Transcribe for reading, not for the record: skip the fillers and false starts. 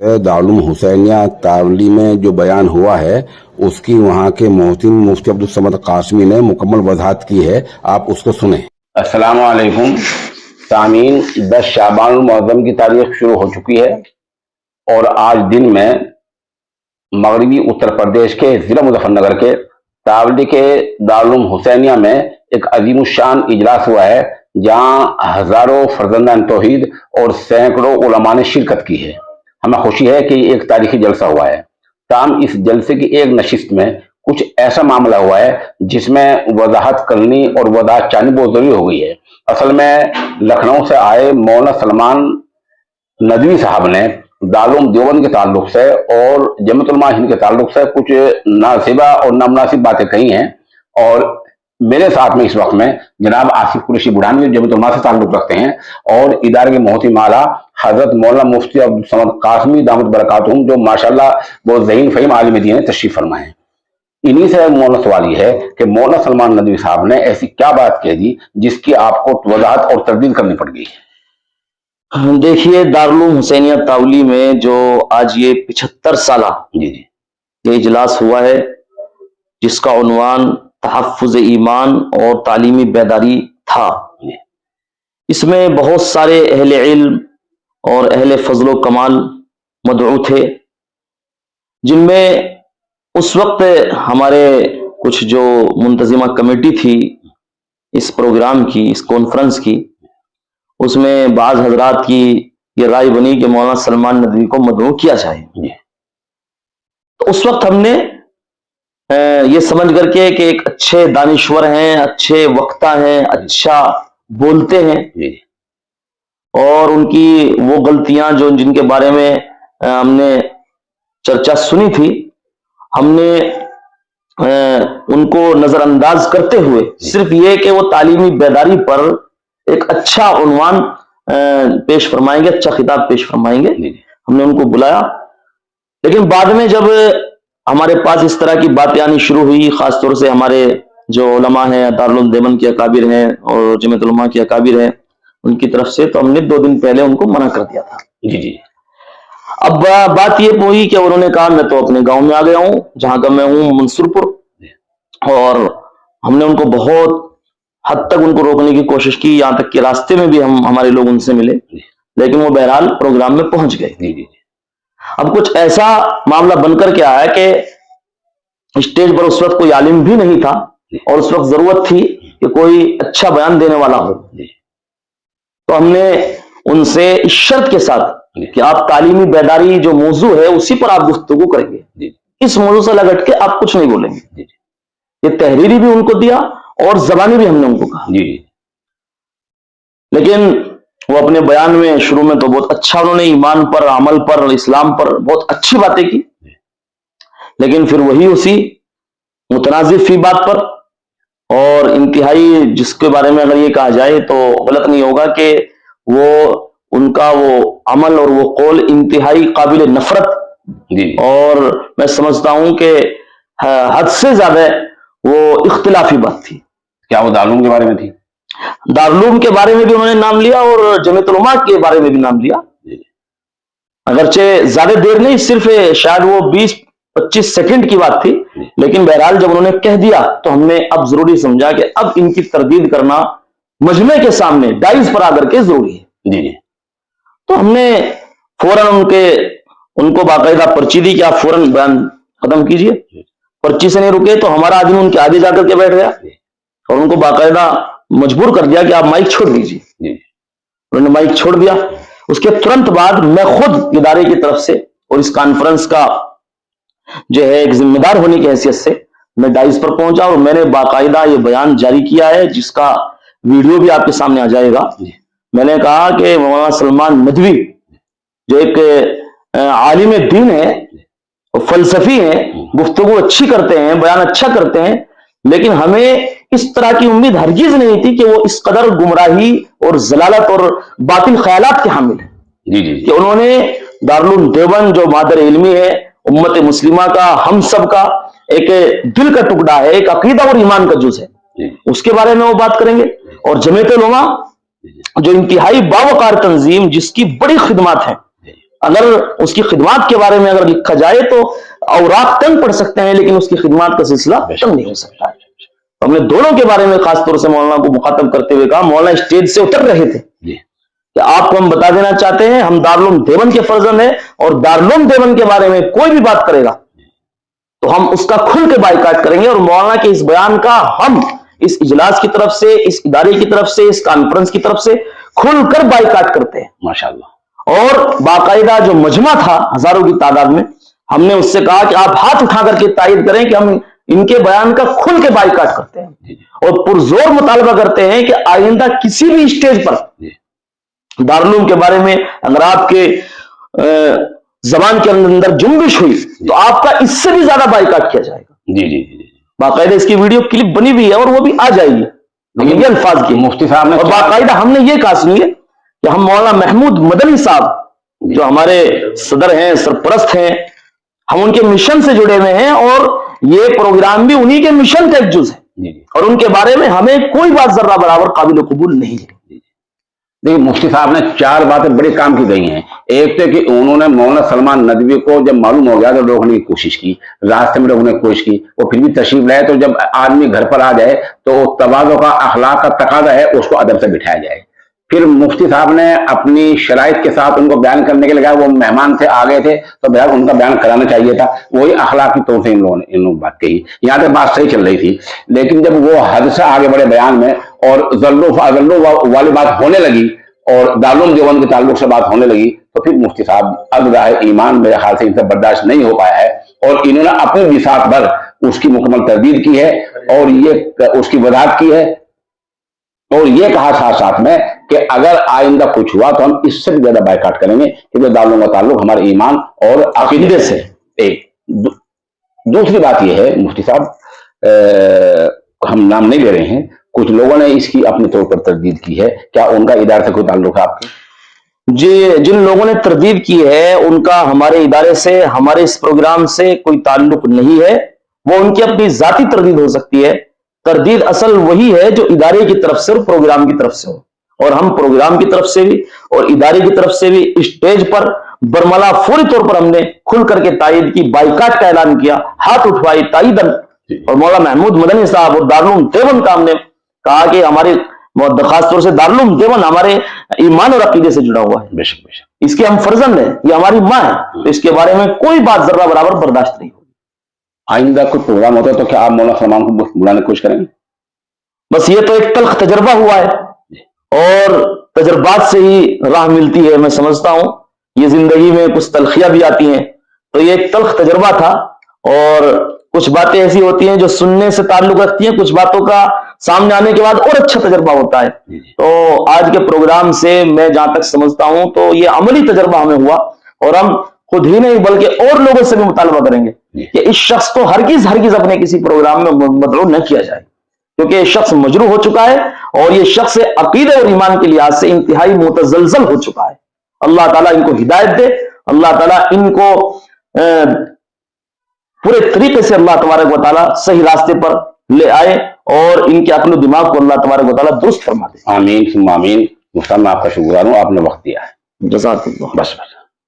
दारुल हुसैनिया तावली में जो बयान हुआ है उसकी वहाँ के मोहसिन मुफ्ती अब्दुल समद कासमी ने मुकम्मल वजाहत की है, आप उसको सुने। अस्सलामु अलैकुम सामीन, 10 शाबानुल मुअज़्ज़म की तारीख शुरू हो चुकी है और आज दिन में मगरबी उत्तर प्रदेश के जिला मुजफ्फरनगर के तावली के दारुल हुसैनिया में एक अजीमुशान इजलास हुआ है, जहाँ हजारों फर्जंदान तौहीद और सैकड़ों उलमा ने शिरकत की है। हमें खुशी है कि एक तारीखी जलसा हुआ है। ताम इस जलसे की एक नशिस्त में कुछ ऐसा मामला हुआ है जिसमें वजाहत करनी और वजाहत चाहनी बहुत जरूरी हो गई है। असल में लखनऊ से आए मौलाना सलमान नदवी साहब ने दारुल देवबंद के ताल्लुक से और जमीयत उलमा हिंद के ताल्लुक से कुछ नासिबा और नामुनासिब बातें कही हैं, और मेरे साथ में इस वक्त में जनाब आसिफ कुरैशी बुढ़ानी जमीयत उलमा से ताल्लुक रखते हैं और इदारे के मोहतिम आला हजरत मौलाना मुफ्ती अब्दुल समद कासमी दामत बरकातुहुम, जो माशाल्लाह बहुत ज़हीन फ़हीम आलिम दीन है, तशरीफ फरमा है। इन्हीं से मौलाना सवाल ये है कि मौलाना सलमान नदवी साहब ने ऐसी क्या बात कह दी जिसकी आपको वजाहत और तरदीद करनी पड़ गई? देखिए, दारुल हुसैनिया तावली में जो आज ये 75 साल ये इजलास हुआ है, जिसका उन्वान तहफ़्फ़ुज़ ईमान और तालीमी बेदारी था, इसमें बहुत सारे अहले इल्म और अहले फजलो कमाल मदऊ थे, जिनमें उस वक्त हमारे कुछ जो मुंतजिमा कमेटी थी इस प्रोग्राम की, इस कॉन्फ्रेंस की, उसमें बाज़ हजरात की ये राय बनी कि मौलाना सलमान नदवी को मदऊ किया जाए। तो उस वक्त हमने ये समझ करके कि एक अच्छे दानिश्वर हैं, अच्छे वक्ता हैं, अच्छा बोलते हैं, और उनकी वो गलतियां जो जिनके बारे में हमने चर्चा सुनी थी, हमने उनको नजरअंदाज करते हुए सिर्फ ये कि वो तालीमी बेदारी पर एक अच्छा उन्वान पेश फरमाएंगे, अच्छा खिताब पेश फरमाएंगे, हमने उनको बुलाया। लेकिन बाद में जब हमारे पास इस तरह की बातें आनी शुरू हुई, खासतौर से हमारे जो उलमा हैं, दारुल देवबंद के अकाबिर हैं और जमीयत उलमा के अकाबिर हैं, उनकी तरफ से, तो हमने 2 दिन पहले उनको मना कर दिया था। जी। अब बात ये हुई कि उन्होंने कहा मैं तो अपने गांव में आ गया हूं, जहां का मैं हूं मंसूरपुर, और हमने उनको बहुत हद तक उनको रोकने की कोशिश की, यहां तक कि रास्ते में भी हमारे लोग उनसे मिले, लेकिन वो बहरहाल प्रोग्राम में पहुंच गए। अब कुछ ऐसा मामला बनकर के आया कि स्टेज पर उस वक्त कोई आलिम भी नहीं था और उस वक्त जरूरत थी कि कोई अच्छा बयान देने वाला हो। तो हमने उनसे इस शर्त के साथ कि आप तालीमी बेदारी जो मौजू है उसी पर आप गुफ्तगू करेंगे, इस मौजू से लगट के आप कुछ नहीं बोलेंगे। ये तहरीरी भी उनको दिया और जबानी भी हमने उनको कहा। लेकिन वो अपने बयान में शुरू में तो बहुत अच्छा उन्होंने ईमान पर, अमल पर, इस्लाम पर बहुत अच्छी बातें की, लेकिन फिर वही उसी मुतनाज़िफ़ फी बात पर, और इंतहाई जिसके बारे में अगर ये कहा जाए तो गलत नहीं होगा कि वो उनका वो अमल और वो कौल इंतहाई काबिल नफरत, और मैं समझता हूं कि हद से ज्यादा वो इख्तिलाफी बात थी। क्या वो दारुल के बारे में थी? दारुल के बारे में भी उन्होंने नाम लिया और जमीयत उलमा के बारे में भी नाम लिया, अगरचे ज्यादा देर नहीं, सिर्फ शायद वो 20-25 सेकंड की बात थी, लेकिन बहरहाल जब उन्होंने कह दिया तो हमने अब जरूरी समझा कि अब इनकी तरदीद करना मजमे के सामने डाइज पर आकर के जरूरी है। तो हमने फौरन उनको बाकायदा पर्ची दी कि आप फौरन बयान खत्म कीजिए। पर्ची से नहीं रुके तो हमारा आदमी उनके आगे जाकर के बैठ गया और उनको बाकायदा मजबूर कर दिया कि आप माइक छोड़ दीजिए। उन्होंने माइक छोड़ दिया। उसके तुरंत बाद मैं खुद इदारे की तरफ से और इस कॉन्फ्रेंस का जो है एक जिम्मेदार होने की हैसियत से मैं डाइस पर पहुंचा और मैंने बाकायदा ये बयान जारी किया है, जिसका वीडियो भी आपके सामने आ जाएगा। मैंने कहा कि मौलाना सलमान नदवी जो एक आलिम दीन है, फलसफी हैं, गुफ्तगू अच्छी करते हैं, बयान अच्छा करते हैं, लेकिन हमें इस तरह की उम्मीद हरगिज नहीं थी कि वो इस कदर गुमराही और जलालत और बातिल ख्यालात के हामिल हैं कि उन्होंने दारुल देवबंद जो मादर इल्मी है, उम्मत मुस्लिमा का, हम सब का एक दिल का टुकड़ा है, एक अकीदा और ईमान का जुज है, उसके बारे में वो बात करेंगे। और जमीयत उलमा जो इंतहाई बावकार तंजीम जिसकी बड़ी खिदमत है, اگر اس کی خدمات کے بارے میں اگر لکھا جائے تو اوراق تنگ پڑ سکتے ہیں، لیکن اس کی خدمات کا سلسلہ تنگ نہیں ہو سکتا ہے۔ ہم نے دونوں کے بارے میں خاص طور سے مولانا کو مخاطب کرتے ہوئے کہا، مولانا اسٹیج سے اتر رہے تھے کہ آپ کو ہم بتا دینا چاہتے ہیں ہم دارالعلوم دیوبند کے فرزند ہیں، اور دارالعلوم دیوبند کے بارے میں کوئی بھی بات کرے گا تو ہم اس کا کھل کے بائیکاٹ کریں گے، اور مولانا کے اس بیان کا ہم اس اجلاس کی طرف سے، اس ادارے کی طرف سے، اس کانفرنس کی طرف سے کھل کر بائیکاٹ کرتے ہیں ماشاءاللہ۔ اور باقاعدہ جو مجمع تھا ہزاروں کی تعداد میں، ہم نے اس سے کہا کہ آپ ہاتھ اٹھا کر کے تائید کریں کہ ہم ان کے بیان کا کھل کے بائیکاٹ کرتے ہیں، اور پرزور مطالبہ کرتے ہیں کہ آئندہ کسی بھی اسٹیج پر دارالعلوم کے بارے میں اگر آپ کے زبان کے اندر جنبش ہوئی تو آپ کا اس سے بھی زیادہ بائیکاٹ کیا جائے گا۔ باقاعدہ اس کی ویڈیو کلپ بنی ہوئی ہے اور وہ بھی آ جائے گی، لیکن یہ الفاظ کی مفتی صاحب نے، اور باقاعدہ ہم نے یہ کہا سنیے کہ ہم مولانا محمود مدنی صاحب جو ہمارے صدر ہیں، سرپرست ہیں، ہم ان کے مشن سے جڑے ہوئے ہیں، اور یہ پروگرام بھی انہی کے مشن کا ایک جز ہے، اور ان کے بارے میں ہمیں کوئی بات ذرہ برابر قابل قبول نہیں ہے۔ دیکھیے مفتی صاحب نے 4 باتیں بڑے کام کی گئی ہیں۔ ایک تو کہ انہوں نے مولانا سلمان ندوی کو جب معلوم ہو گیا تو روکنے کی کوشش کی، راستے میں روکنے کی کوشش کی، وہ پھر بھی تشریف لائے، تو جب آدمی گھر پر آ جائے تو تواضع کا، اخلاق کا تقاضا ہے اس کو ادب سے بٹھایا جائے۔ پھر مفتی صاحب نے اپنی شرائط کے ساتھ ان کو بیان کرنے کے لیے کہا، وہ مہمان تھے، آ گئے تھے تو بہرحال ان کا بیان کرانا چاہیے تھا، وہی اخلاقی طور سے ان لوگوں بات کہی، یہاں تک بات صحیح چل رہی تھی۔ لیکن جب وہ حد سے آگے بڑے بیان میں اور ذلو والی بات ہونے لگی اور دارالعلوم دیوبند کے تعلق سے بات ہونے لگی تو پھر مفتی صاحب اب راہ ایمان میرے خیال سے ان سے برداشت نہیں ہو پایا ہے، اور انہوں نے اپنی بساط پر اس کی مکمل تردید کی ہے، اور یہ اس کی وضاحت کی ہے، اور یہ کہا ساتھ ساتھ میں کہ اگر آئندہ کچھ ہوا تو ہم اس سے بھی زیادہ بائیکاٹ کریں گے، کیونکہ دارالعلوم کا تعلق ہمارے ایمان اور عقیدے سے۔ ایک دوسری بات یہ ہے مفتی صاحب، ہم نام نہیں لے رہے ہیں، کچھ لوگوں نے اس کی اپنے طور پر تردید کی ہے، کیا ان کا ادارے سے کوئی تعلق ہے آپ کے؟ جی، جن لوگوں نے تردید کی ہے ان کا ہمارے ادارے سے، ہمارے اس پروگرام سے کوئی تعلق نہیں ہے، وہ ان کی اپنی ذاتی تردید ہو سکتی ہے۔ تردید اصل وہی ہے جو ادارے کی طرف سے اور پروگرام کی طرف سے ہو، اور ہم پروگرام کی طرف سے بھی اور ادارے کی طرف سے بھی اسٹیج پر برملا فوری طور پر ہم نے کھل کر کے تائید کی، بائیکاٹ کا اعلان کیا، ہاتھ اٹھوائی تائیدن، اور مولانا محمود مدنی صاحب اور دارالعلوم دیوبند کا ہم نے کہا کہ ہمارے خاص طور سے دارالعلوم دیوبند ہمارے ایمان اور عقیدے سے جڑا ہوا ہے، بے شک اس کے ہم فرزند ہیں، یہ ہماری ماں ہے، تو اس کے بارے میں کوئی بات ذرہ برابر برداشت نہیں ہوگی۔ آئندہ کوئی پروگرام ہوتا ہے تو کیا آپ مولانا سلمان کو بلانے کی کوشش کریں گے؟ بس یہ تو ایک تلخ تجربہ ہوا ہے، اور تجربات سے ہی راہ ملتی ہے، میں سمجھتا ہوں یہ زندگی میں کچھ تلخیاں بھی آتی ہیں، تو یہ ایک تلخ تجربہ تھا، اور کچھ باتیں ایسی ہوتی ہیں جو سننے سے تعلق رکھتی ہیں، کچھ باتوں کا سامنے آنے کے بعد اور اچھا تجربہ ہوتا ہے۔ تو آج کے پروگرام سے میں جہاں تک سمجھتا ہوں تو یہ عملی تجربہ ہمیں ہوا، اور ہم خود ہی نہیں بلکہ اور لوگوں سے بھی مطالبہ کریں گے کہ اس شخص کو ہرگز اپنے کسی پروگرام میں مدعو نہ کیا جائے، کیونکہ یہ شخص مجروح ہو چکا ہے، اور یہ شخص عقیدے اور ایمان کے لحاظ سے انتہائی متزلزل ہو چکا ہے۔ اللہ تعالیٰ ان کو ہدایت دے، اللہ تعالیٰ ان کو پورے طریقے سے اللہ تبارک و تعالیٰ صحیح راستے پر لے آئے، اور ان کے عقل و دماغ کو اللہ تبارک و تعالیٰ درست فرما دے۔ آمین ثم آمین۔ مفتی صاحب میں آپ کا شکر گزار ہوں، آپ نے وقت دیا ہے۔ جزاک اللہ۔ بس